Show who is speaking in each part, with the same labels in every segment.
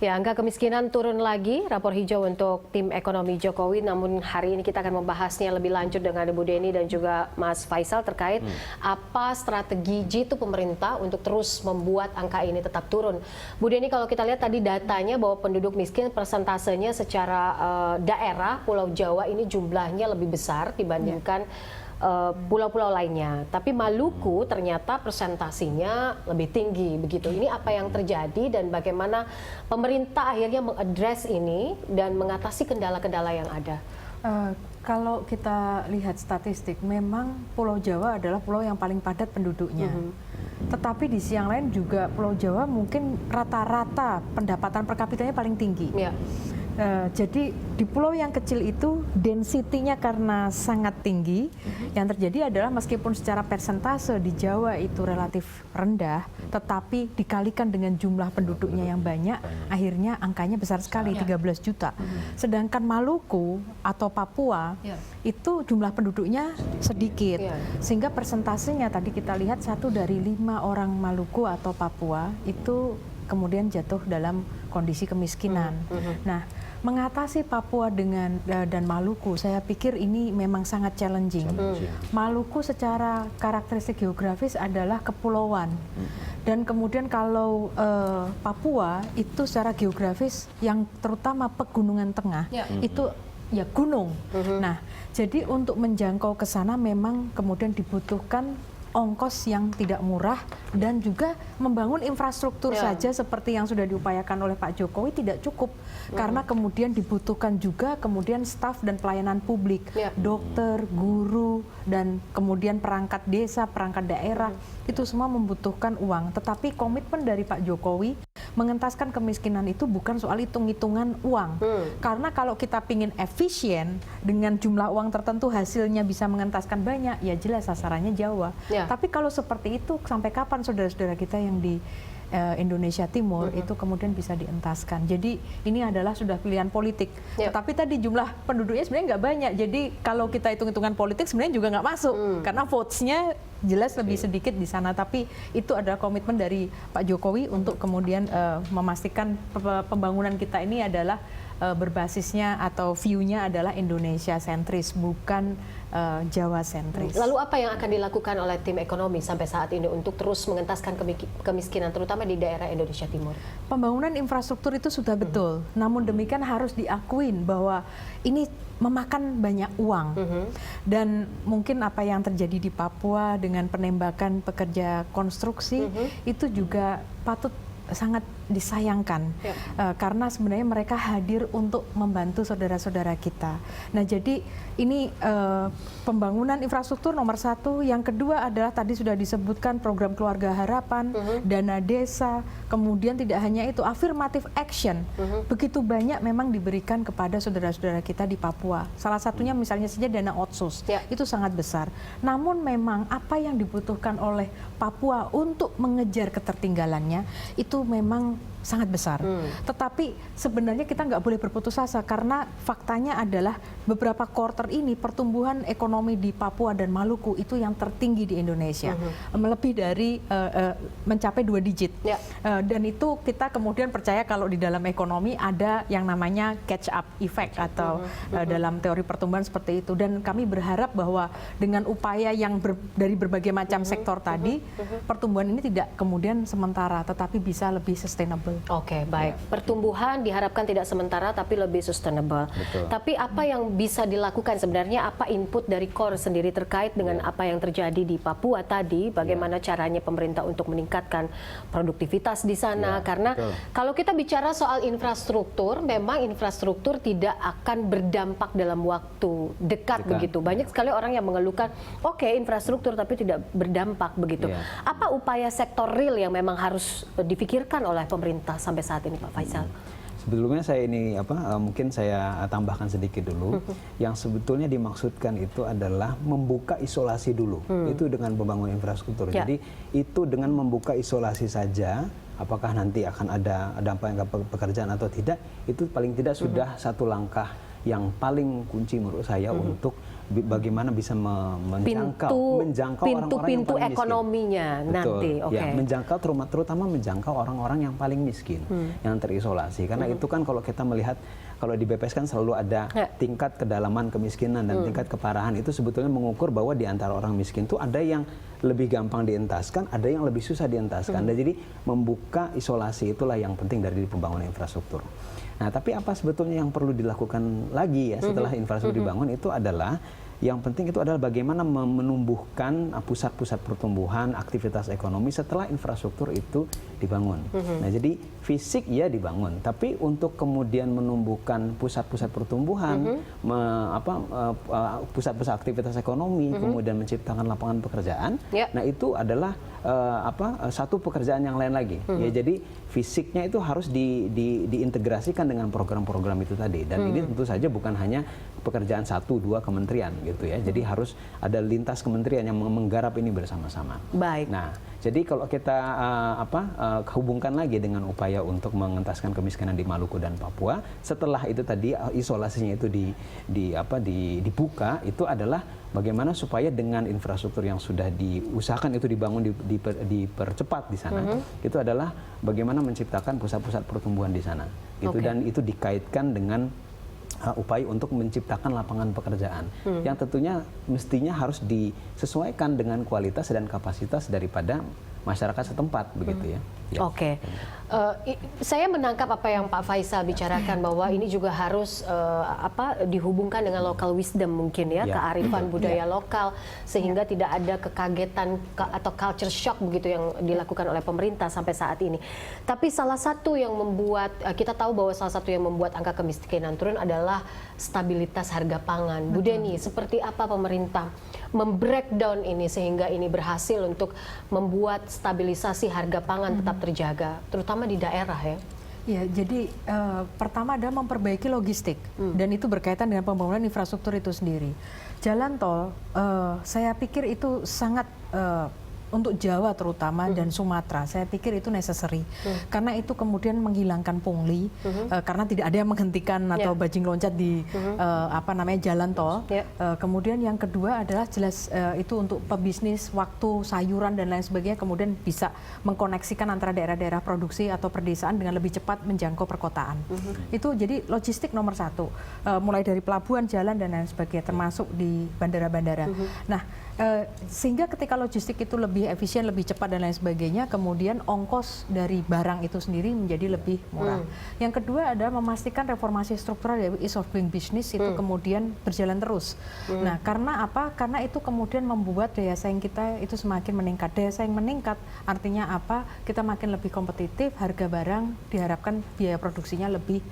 Speaker 1: Ya, angka kemiskinan turun lagi, rapor hijau untuk tim ekonomi Jokowi. Namun hari ini kita akan membahasnya lebih lanjut dengan Ibu Deni dan juga Mas Faisal terkait apa strategi jitu pemerintah untuk terus membuat angka ini tetap turun. Bu Deni, kalau kita lihat tadi datanya bahwa penduduk miskin persentasenya secara daerah Pulau Jawa ini jumlahnya lebih besar dibandingkan pulau-pulau lainnya, tapi Maluku ternyata presentasinya lebih tinggi begitu. Ini apa yang terjadi dan bagaimana pemerintah akhirnya mengadres ini dan mengatasi kendala-kendala yang ada?
Speaker 2: Kalau kita lihat statistik, memang Pulau Jawa adalah pulau yang paling padat penduduknya. Tetapi di sisi yang lain juga Pulau Jawa mungkin rata-rata pendapatan per kapitanya paling tinggi. Ya. Jadi di pulau yang kecil itu density-nya karena sangat tinggi, yang terjadi adalah meskipun secara persentase di Jawa itu relatif rendah, tetapi dikalikan dengan jumlah penduduknya yang banyak, akhirnya angkanya besar sekali, 13 juta. Sedangkan Maluku atau Papua itu jumlah penduduknya sedikit, sehingga persentasenya tadi kita lihat 1 dari 5 orang Maluku atau Papua itu kemudian jatuh dalam kondisi kemiskinan. Nah, mengatasi Papua dan Maluku, saya pikir ini memang sangat challenging. Maluku secara karakteristik geografis adalah kepulauan, dan kemudian kalau Papua itu secara geografis yang terutama pegunungan tengah itu ya gunung. Nah, jadi untuk menjangkau ke sana memang kemudian dibutuhkan ongkos yang tidak murah, dan juga membangun infrastruktur saja seperti yang sudah diupayakan oleh Pak Jokowi tidak cukup, karena kemudian dibutuhkan juga kemudian staf dan pelayanan publik, dokter, guru, dan kemudian perangkat desa, perangkat daerah, itu semua membutuhkan uang. Tetapi komitmen dari Pak Jokowi mengentaskan kemiskinan itu bukan soal hitung-hitungan uang, karena kalau kita ingin efisien dengan jumlah uang tertentu hasilnya bisa mengentaskan banyak, ya jelas sasarannya Jawa. Tapi kalau seperti itu, sampai kapan saudara-saudara kita yang di Indonesia Timur itu kemudian bisa dientaskan? Jadi ini adalah sudah pilihan politik. Tapi tadi jumlah penduduknya sebenarnya nggak banyak. Jadi kalau kita hitung-hitungan politik sebenarnya juga nggak masuk, karena votes-nya jelas lebih sedikit di sana. Tapi itu adalah komitmen dari Pak Jokowi untuk kemudian memastikan pembangunan kita ini adalah berbasisnya atau view-nya adalah Indonesia sentris, bukan Jawa sentris.
Speaker 1: Lalu apa yang akan dilakukan oleh tim ekonomi sampai saat ini untuk terus mengentaskan kemiskinan terutama di daerah Indonesia Timur?
Speaker 2: Pembangunan infrastruktur itu sudah betul, namun demikian harus diakuin bahwa ini memakan banyak uang. Dan mungkin apa yang terjadi di Papua dengan penembakan pekerja konstruksi itu juga patut sangat disayangkan, karena sebenarnya mereka hadir untuk membantu saudara-saudara kita. Nah, jadi ini pembangunan infrastruktur nomor 1. Yang kedua adalah tadi sudah disebutkan program Keluarga Harapan, dana desa, kemudian tidak hanya itu, affirmative action. Begitu banyak memang diberikan kepada saudara-saudara kita di Papua. Salah satunya misalnya saja dana otsus, itu sangat besar. Namun memang apa yang dibutuhkan oleh Papua untuk mengejar ketertinggalannya itu memang sangat besar. Tetapi sebenarnya kita nggak boleh berputus asa, karena faktanya adalah beberapa quarter ini pertumbuhan ekonomi di Papua dan Maluku itu yang tertinggi di Indonesia, lebih dari mencapai 2 digit. Dan itu kita kemudian percaya kalau di dalam ekonomi ada yang namanya catch up effect atau dalam teori pertumbuhan seperti itu. Dan kami berharap bahwa dengan upaya yang dari berbagai macam sektor tadi, pertumbuhan ini tidak kemudian sementara, tetapi bisa lebih sustainable.
Speaker 1: Oke, baik. Pertumbuhan diharapkan tidak sementara tapi lebih sustainable. Tapi apa yang bisa dilakukan sebenarnya, apa input dari KOR sendiri terkait dengan apa yang terjadi di Papua tadi, bagaimana caranya pemerintah untuk meningkatkan produktivitas di sana? Karena kalau kita bicara soal infrastruktur, memang infrastruktur tidak akan berdampak dalam waktu dekat begitu. Banyak sekali orang yang mengeluhkan, oke, infrastruktur tapi tidak berdampak begitu. Apa upaya sektor real yang memang harus difikirkan oleh pemerintah sampai saat ini, Pak Faisal?
Speaker 3: Sebelumnya saya ini mungkin saya tambahkan sedikit dulu. Yang sebetulnya dimaksudkan itu adalah membuka isolasi dulu. Itu dengan membangun infrastruktur. Jadi itu dengan membuka isolasi saja, apakah nanti akan ada dampak pekerjaan atau tidak, itu paling tidak sudah satu langkah yang paling kunci menurut saya untuk bagaimana bisa menjangkau orang-orang yang
Speaker 1: pintu
Speaker 3: paling miskin.
Speaker 1: ekonominya nanti.
Speaker 3: Ya, menjangkau terutama menjangkau orang-orang yang paling miskin, yang terisolasi. Karena itu kan kalau kita melihat, kalau di BPS kan selalu ada tingkat kedalaman kemiskinan dan tingkat keparahan, itu sebetulnya mengukur bahwa di antara orang miskin itu ada yang lebih gampang dientaskan, ada yang lebih susah dientaskan. Dan jadi membuka isolasi itulah yang penting dari pembangunan infrastruktur. Nah, tapi apa sebetulnya yang perlu dilakukan lagi ya setelah infrastruktur dibangun itu adalah, yang penting itu adalah bagaimana menumbuhkan pusat-pusat pertumbuhan aktivitas ekonomi setelah infrastruktur itu dibangun. Nah, jadi fisik ya dibangun, tapi untuk kemudian menumbuhkan pusat-pusat pertumbuhan, pusat-pusat aktivitas ekonomi, kemudian menciptakan lapangan pekerjaan. Nah, itu adalah satu pekerjaan yang lain lagi. Ya, jadi fisiknya itu harus diintegrasikan dengan program-program itu tadi. Dan ini tentu saja bukan hanya pekerjaan 1-2 kementerian gitu ya. Jadi harus ada lintas kementerian yang menggarap ini bersama-sama.
Speaker 1: Baik.
Speaker 3: Nah, jadi kalau kita hubungkan lagi dengan upaya untuk mengentaskan kemiskinan di Maluku dan Papua, setelah itu tadi isolasinya itu dibuka, itu adalah bagaimana supaya dengan infrastruktur yang sudah diusahakan itu dibangun, dipercepat di sana, itu adalah bagaimana menciptakan pusat-pusat pertumbuhan di sana. Gitu. Dan itu dikaitkan dengan upaya untuk menciptakan lapangan pekerjaan yang tentunya mestinya harus disesuaikan dengan kualitas dan kapasitas daripada masyarakat setempat, begitu ya.
Speaker 1: Oke. Saya menangkap apa yang Pak Faisal bicarakan bahwa ini juga harus dihubungkan dengan local wisdom mungkin ya, kearifan budaya lokal, sehingga tidak ada kekagetan atau culture shock begitu yang dilakukan oleh pemerintah sampai saat ini. Tapi salah satu yang membuat kita tahu bahwa salah satu yang membuat angka kemiskinan turun adalah stabilitas harga pangan. Bu Deni, seperti apa pemerintah membreakdown ini sehingga ini berhasil untuk membuat stabilisasi harga pangan tetap terjaga, terutama di daerah ya?
Speaker 2: Ya, jadi pertama adalah memperbaiki logistik dan itu berkaitan dengan pembangunan infrastruktur itu sendiri. Jalan tol, saya pikir itu sangat untuk Jawa terutama dan Sumatera, saya pikir itu necessary karena itu kemudian menghilangkan pungli karena tidak ada yang menghentikan atau bajing loncat di jalan tol. Kemudian yang kedua adalah jelas itu untuk pebisnis waktu sayuran dan lain sebagainya, kemudian bisa mengkoneksikan antara daerah-daerah produksi atau perdesaan dengan lebih cepat menjangkau perkotaan. Itu jadi logistik nomor satu, mulai dari pelabuhan, jalan dan lain sebagainya, termasuk di bandara-bandara. Nah, sehingga ketika logistik itu lebih efisien, lebih cepat dan lain sebagainya, kemudian ongkos dari barang itu sendiri menjadi lebih murah. Yang kedua adalah memastikan reformasi struktural dari ease of doing business itu kemudian berjalan terus. Nah, karena apa? Karena itu kemudian membuat daya saing kita itu semakin meningkat. Daya saing meningkat artinya apa? Kita makin lebih kompetitif, harga barang diharapkan biaya produksinya lebih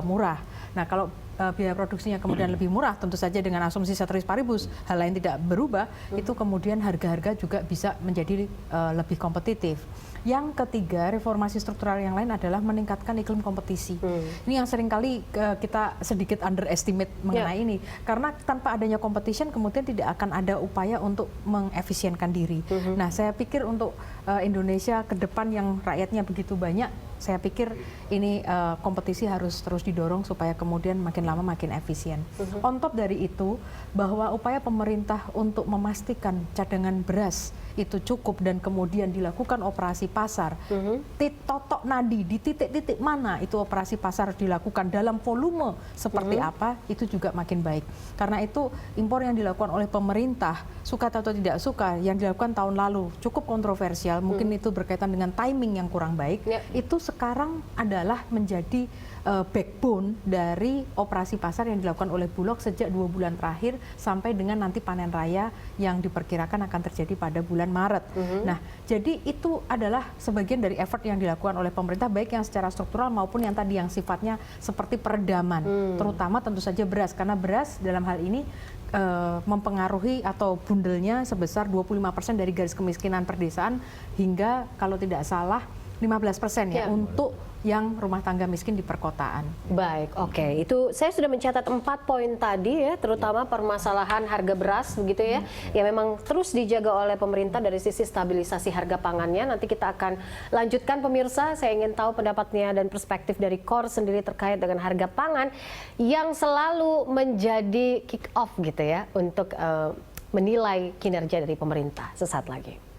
Speaker 2: murah. Nah, kalau biaya produksinya kemudian lebih murah, tentu saja dengan asumsi ceteris paribus, hal lain tidak berubah, itu kemudian harga-harga juga bisa menjadi lebih kompetitif. Yang ketiga, reformasi struktural yang lain adalah meningkatkan iklim kompetisi. Ini yang seringkali kita sedikit underestimate mengenai ini, karena tanpa adanya competition kemudian tidak akan ada upaya untuk mengefisienkan diri. Nah, saya pikir untuk Indonesia ke depan yang rakyatnya begitu banyak, saya pikir ini kompetisi harus terus didorong supaya kemudian makin lama makin efisien. On top dari itu, bahwa upaya pemerintah untuk memastikan cadangan beras itu cukup dan kemudian dilakukan operasi pasar, totok nadi di titik-titik mana itu operasi pasar dilakukan dalam volume seperti apa, itu juga makin baik. Karena itu impor yang dilakukan oleh pemerintah, suka atau tidak suka, yang dilakukan tahun lalu cukup kontroversial, mungkin itu berkaitan dengan timing yang kurang baik, itu sekarang adalah menjadi backbone dari operasi pasar yang dilakukan oleh Bulog sejak 2 bulan terakhir sampai dengan nanti panen raya yang diperkirakan akan terjadi pada bulan Maret. Nah, jadi itu adalah sebagian dari effort yang dilakukan oleh pemerintah, baik yang secara struktural maupun yang tadi yang sifatnya seperti peredaman, terutama tentu saja beras, karena beras dalam hal ini mempengaruhi atau bundelnya sebesar 25% dari garis kemiskinan perdesaan hingga kalau tidak salah 15% ya untuk yang rumah tangga miskin di perkotaan.
Speaker 1: Baik, oke. Itu saya sudah mencatat 4 poin tadi ya, terutama permasalahan harga beras begitu ya, yang memang terus dijaga oleh pemerintah dari sisi stabilisasi harga pangannya. Nanti kita akan lanjutkan pemirsa, saya ingin tahu pendapatnya dan perspektif dari KOR sendiri terkait dengan harga pangan yang selalu menjadi kick off gitu ya untuk menilai kinerja dari pemerintah. Sesaat lagi.